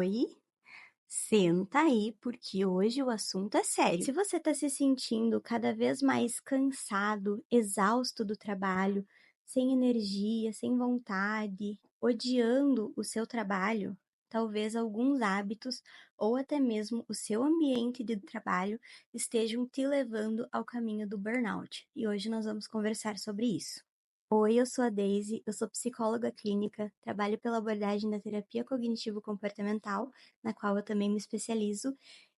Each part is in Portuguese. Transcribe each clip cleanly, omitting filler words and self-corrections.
Oi, senta aí porque hoje o assunto é sério. Se você está se sentindo cada vez mais cansado, exausto do trabalho, sem energia, sem vontade, odiando o seu trabalho, talvez alguns hábitos ou até mesmo o seu ambiente de trabalho estejam te levando ao caminho do burnout. E hoje nós vamos conversar sobre isso. Oi, eu sou a Daisy, eu sou psicóloga clínica, trabalho pela abordagem da terapia cognitivo-comportamental, na qual eu também me especializo,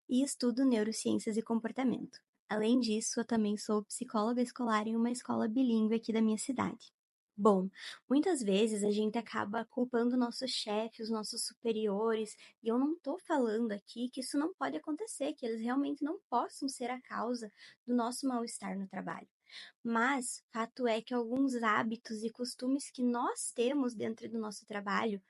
e estudo neurociências e comportamento. Além disso, eu também sou psicóloga escolar em uma escola bilíngue aqui da minha cidade. Bom, muitas vezes a gente acaba culpando nossos chefes, os nossos superiores, e eu não estou falando aqui que isso não pode acontecer, que eles realmente não possam ser a causa do nosso mal-estar no trabalho. Mas fato é que alguns hábitos e costumes que nós temos dentro do nosso trabalho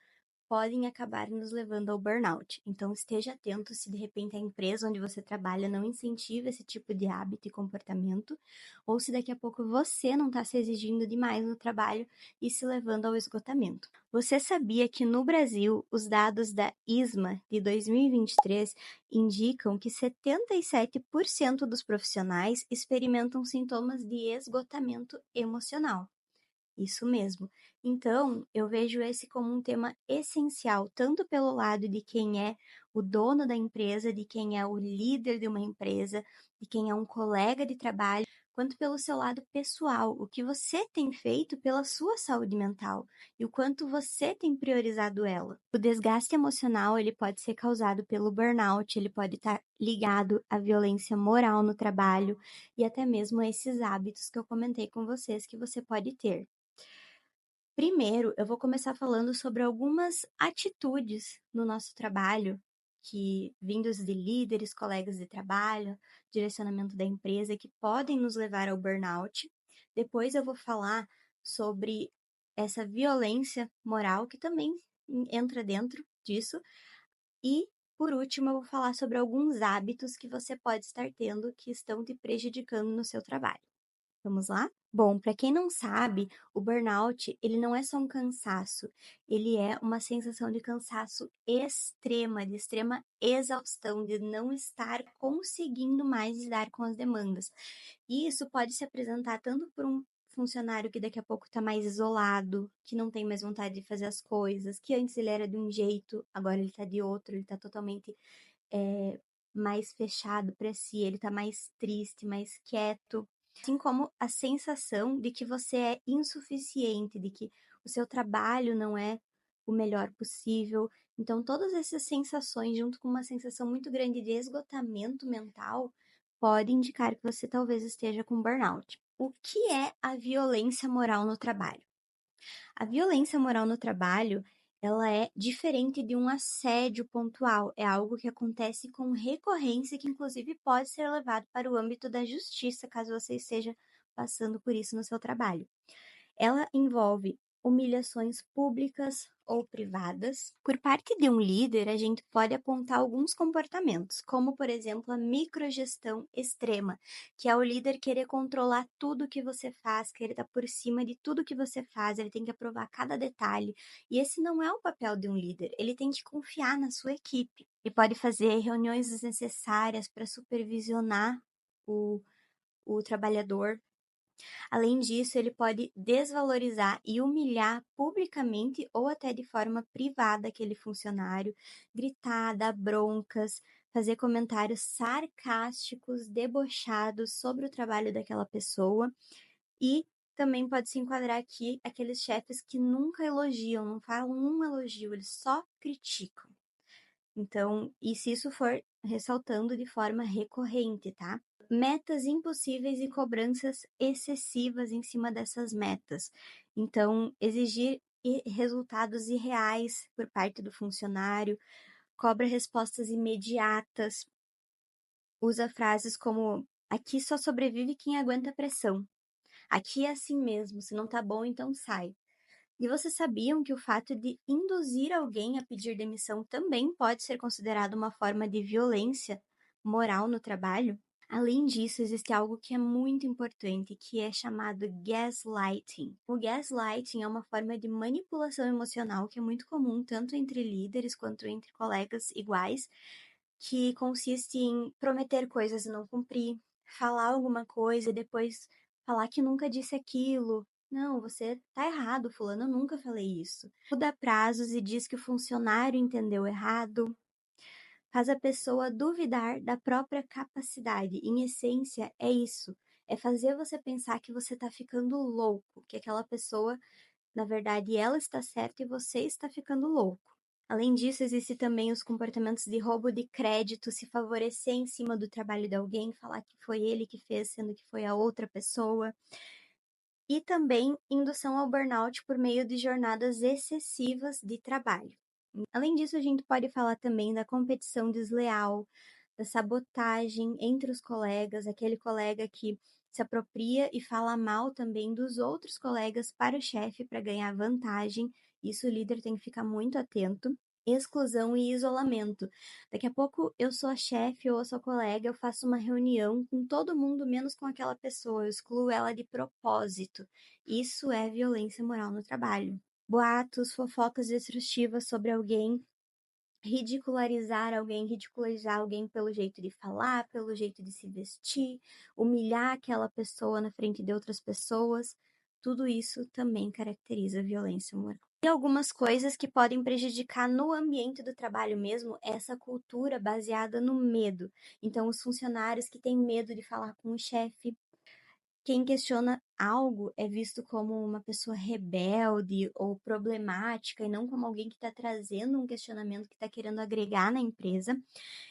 podem acabar nos levando ao burnout. Então esteja atento se de repente a empresa onde você trabalha não incentiva esse tipo de hábito e comportamento, ou se daqui a pouco você não está se exigindo demais no trabalho e se levando ao esgotamento. Você sabia que no Brasil os dados da ISMA de 2023 indicam que 77% dos profissionais experimentam sintomas de esgotamento emocional? Isso mesmo. Então, eu vejo esse como um tema essencial, tanto pelo lado de quem é o dono da empresa, de quem é o líder de uma empresa, de quem é um colega de trabalho, quanto pelo seu lado pessoal, o que você tem feito pela sua saúde mental e o quanto você tem priorizado ela. O desgaste emocional, ele pode ser causado pelo burnout, ele pode estar ligado à violência moral no trabalho e até mesmo a esses hábitos que eu comentei com vocês que você pode ter. Primeiro, eu vou começar falando sobre algumas atitudes no nosso trabalho, que vindos de líderes, colegas de trabalho, direcionamento da empresa, que podem nos levar ao burnout. Depois eu vou falar sobre essa violência moral que também entra dentro disso. E, por último, eu vou falar sobre alguns hábitos que você pode estar tendo que estão te prejudicando no seu trabalho. Vamos lá? Bom, para quem não sabe, o burnout, ele não é só um cansaço, ele é uma sensação de cansaço extrema, de extrema exaustão, de não estar conseguindo mais lidar com as demandas. E isso pode se apresentar tanto por um funcionário que daqui a pouco está mais isolado, que não tem mais vontade de fazer as coisas, que antes ele era de um jeito, agora ele está de outro, ele está totalmente mais fechado para si, ele está mais triste, mais quieto. Assim como a sensação de que você é insuficiente, de que o seu trabalho não é o melhor possível. Então, todas essas sensações, junto com uma sensação muito grande de esgotamento mental, podem indicar que você talvez esteja com burnout. O que é a violência moral no trabalho? A violência moral no trabalho, ela é diferente de um assédio pontual, é algo que acontece com recorrência, que inclusive pode ser levado para o âmbito da justiça, caso você esteja passando por isso no seu trabalho. Ela envolve humilhações públicas ou privadas. Por parte de um líder, a gente pode apontar alguns comportamentos, como, por exemplo, a microgestão extrema, que é o líder querer controlar tudo que você faz, querer estar por cima de tudo que você faz, ele tem que aprovar cada detalhe. E esse não é o papel de um líder, ele tem que confiar na sua equipe. Ele pode fazer reuniões desnecessárias para supervisionar o trabalhador. Além disso, ele pode desvalorizar e humilhar publicamente ou até de forma privada aquele funcionário, gritar, dar broncas, fazer comentários sarcásticos, debochados sobre o trabalho daquela pessoa. E também pode se enquadrar aqui aqueles chefes que nunca elogiam, não falam um elogio, eles só criticam. Então, e se isso for ressaltando de forma recorrente, tá? Metas impossíveis e cobranças excessivas em cima dessas metas. Então, exigir resultados irreais por parte do funcionário, cobra respostas imediatas, usa frases como: aqui só sobrevive quem aguenta pressão. Aqui é assim mesmo, se não tá bom, então sai. E vocês sabiam que o fato de induzir alguém a pedir demissão também pode ser considerado uma forma de violência moral no trabalho? Além disso, existe algo que é muito importante, que é chamado gaslighting. O gaslighting é uma forma de manipulação emocional que é muito comum tanto entre líderes quanto entre colegas iguais, que consiste em prometer coisas e não cumprir, falar alguma coisa e depois falar que nunca disse aquilo. Não, você tá errado, fulano, eu nunca falei isso. Muda prazos e diz que o funcionário entendeu errado, faz a pessoa duvidar da própria capacidade. Em essência, é isso. É fazer você pensar que você tá ficando louco, que aquela pessoa, na verdade, ela está certa e você está ficando louco. Além disso, existe também os comportamentos de roubo de crédito, se favorecer em cima do trabalho de alguém, falar que foi ele que fez, sendo que foi a outra pessoa. E também indução ao burnout por meio de jornadas excessivas de trabalho. Além disso, a gente pode falar também da competição desleal, da sabotagem entre os colegas, aquele colega que se apropria e fala mal também dos outros colegas para o chefe para ganhar vantagem. Isso o líder tem que ficar muito atento. Exclusão e isolamento. Daqui a pouco eu sou a chefe ou eu sou a colega, eu faço uma reunião com todo mundo menos com aquela pessoa, eu excluo ela de propósito. Isso é violência moral no trabalho. Boatos, fofocas destrutivas sobre alguém, ridicularizar alguém pelo jeito de falar, pelo jeito de se vestir, humilhar aquela pessoa na frente de outras pessoas, tudo isso também caracteriza violência moral. E algumas coisas que podem prejudicar no ambiente do trabalho mesmo, é essa cultura baseada no medo. Então, os funcionários que têm medo de falar com o chefe, quem questiona algo é visto como uma pessoa rebelde ou problemática e não como alguém que está trazendo um questionamento que está querendo agregar na empresa.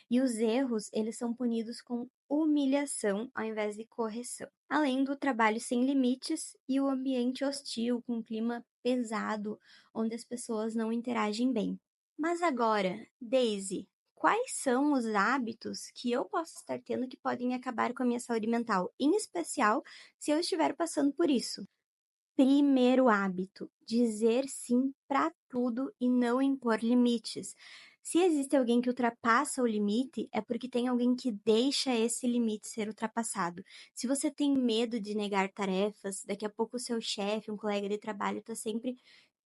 E os erros, eles são punidos com humilhação ao invés de correção. Além do trabalho sem limites e o ambiente hostil, com um clima pesado, onde as pessoas não interagem bem. Mas agora, Daisy, quais são os hábitos que eu posso estar tendo que podem acabar com a minha saúde mental, em especial se eu estiver passando por isso? Primeiro hábito: dizer sim para tudo e não impor limites. Se existe alguém que ultrapassa o limite, é porque tem alguém que deixa esse limite ser ultrapassado. Se você tem medo de negar tarefas, daqui a pouco o seu chefe, um colega de trabalho, está sempre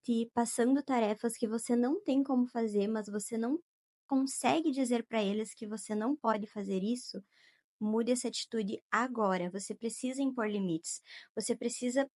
te passando tarefas que você não tem como fazer, mas você não consegue dizer para eles que você não pode fazer isso. Mude essa atitude agora. Você precisa impor limites. Você precisa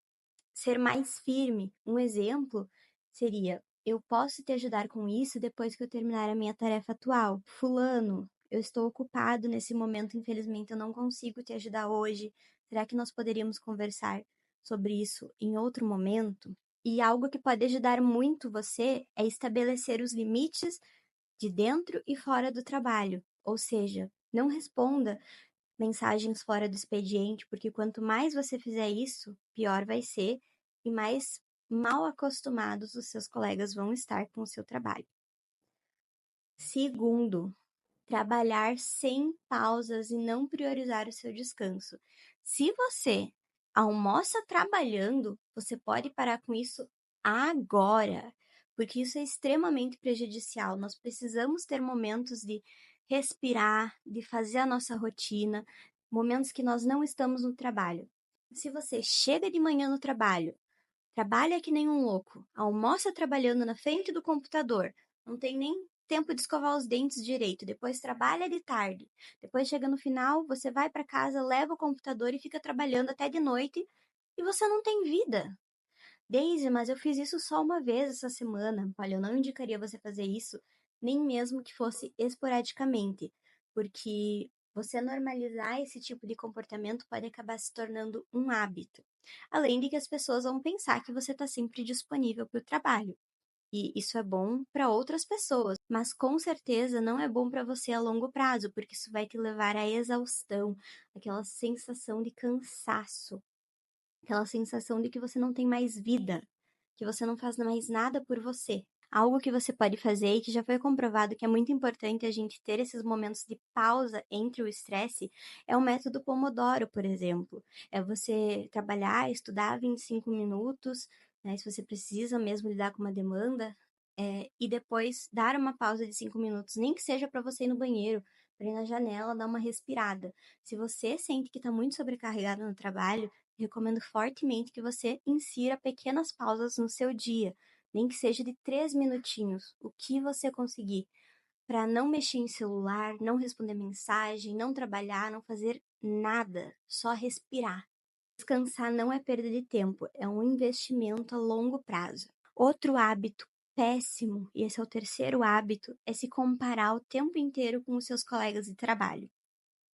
ser mais firme. Um exemplo seria: eu posso te ajudar com isso depois que eu terminar a minha tarefa atual. Fulano, eu estou ocupado nesse momento, infelizmente eu não consigo te ajudar hoje. Será que nós poderíamos conversar sobre isso em outro momento? E algo que pode ajudar muito você é estabelecer os limites de dentro e fora do trabalho. Ou seja, não responda mensagens fora do expediente, porque quanto mais você fizer isso, pior vai ser e mais mal acostumados os seus colegas vão estar com o seu trabalho. Segundo, trabalhar sem pausas e não priorizar o seu descanso. Se você almoça trabalhando, você pode parar com isso agora, porque isso é extremamente prejudicial. Nós precisamos ter momentos de respirar, de fazer a nossa rotina, momentos que nós não estamos no trabalho. Se você chega de manhã no trabalho, trabalha que nem um louco, almoça trabalhando na frente do computador, não tem nem tempo de escovar os dentes direito, depois trabalha de tarde, depois chega no final, você vai para casa, leva o computador e fica trabalhando até de noite e você não tem vida. Daisy, mas eu fiz isso só uma vez essa semana. Olha, eu não indicaria você fazer isso, nem mesmo que fosse esporadicamente, porque você normalizar esse tipo de comportamento pode acabar se tornando um hábito. Além de que as pessoas vão pensar que você está sempre disponível para o trabalho. E isso é bom para outras pessoas, mas com certeza não é bom para você a longo prazo, porque isso vai te levar à exaustão, aquela sensação de cansaço, aquela sensação de que você não tem mais vida, que você não faz mais nada por você. Algo que você pode fazer e que já foi comprovado que é muito importante a gente ter esses momentos de pausa entre o estresse é o método Pomodoro, por exemplo. É você trabalhar, estudar 25 minutos, né, se você precisa mesmo lidar com uma demanda, e depois dar uma pausa de 5 minutos, nem que seja para você ir no banheiro, para ir na janela, dar uma respirada. Se você sente que está muito sobrecarregado no trabalho, recomendo fortemente que você insira pequenas pausas no seu dia, nem que seja de 3 minutinhos, o que você conseguir, para não mexer em celular, não responder mensagem, não trabalhar, não fazer nada, só respirar. Descansar não é perda de tempo, é um investimento a longo prazo. Outro hábito péssimo, e esse é o terceiro hábito, é se comparar o tempo inteiro com os seus colegas de trabalho.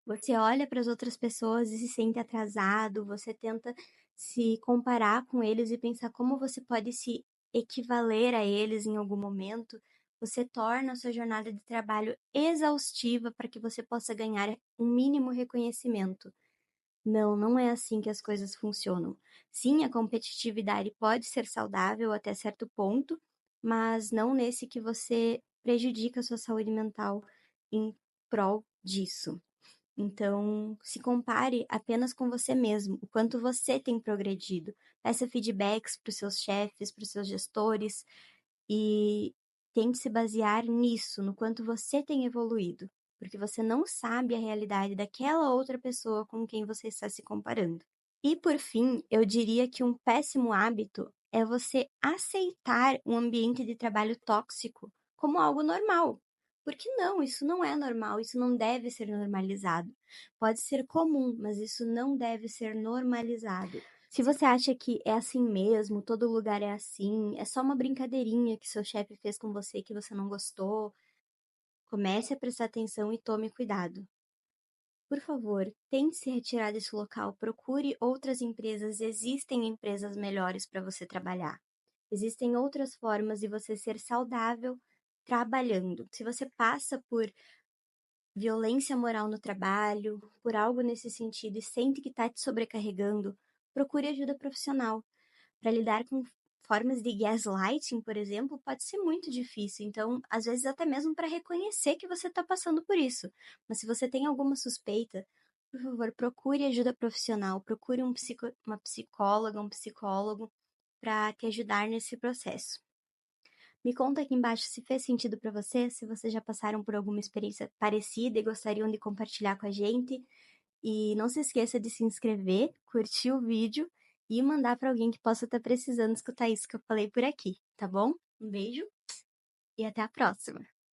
Você olha para as outras pessoas e se sente atrasado, você tenta se comparar com eles e pensar como você pode se equivaler a eles em algum momento. Você torna a sua jornada de trabalho exaustiva para que você possa ganhar um mínimo reconhecimento. Não, não é assim que as coisas funcionam. Sim, a competitividade pode ser saudável até certo ponto, mas não nesse que você prejudica a sua saúde mental em prol disso. Então, se compare apenas com você mesmo, o quanto você tem progredido. Peça feedbacks para os seus chefes, para os seus gestores e tente se basear nisso, no quanto você tem evoluído, porque você não sabe a realidade daquela outra pessoa com quem você está se comparando. E por fim, eu diria que um péssimo hábito é você aceitar um ambiente de trabalho tóxico como algo normal. Porque não, isso não é normal, isso não deve ser normalizado. Pode ser comum, mas isso não deve ser normalizado. Se você acha que é assim mesmo, todo lugar é assim, é só uma brincadeirinha que seu chefe fez com você que você não gostou, comece a prestar atenção e tome cuidado. Por favor, tente se retirar desse local, procure outras empresas, existem empresas melhores para você trabalhar. Existem outras formas de você ser saudável trabalhando. Se você passa por violência moral no trabalho, por algo nesse sentido e sente que está te sobrecarregando, procure ajuda profissional. Para lidar com formas de gaslighting, por exemplo, pode ser muito difícil. Então, às vezes, até mesmo para reconhecer que você está passando por isso. Mas se você tem alguma suspeita, por favor, procure ajuda profissional, procure uma psicóloga, um psicólogo para te ajudar nesse processo. Me conta aqui embaixo se fez sentido para você, se vocês já passaram por alguma experiência parecida e gostariam de compartilhar com a gente. E não se esqueça de se inscrever, curtir o vídeo e mandar para alguém que possa estar precisando escutar isso que eu falei por aqui, tá bom? Um beijo e até a próxima!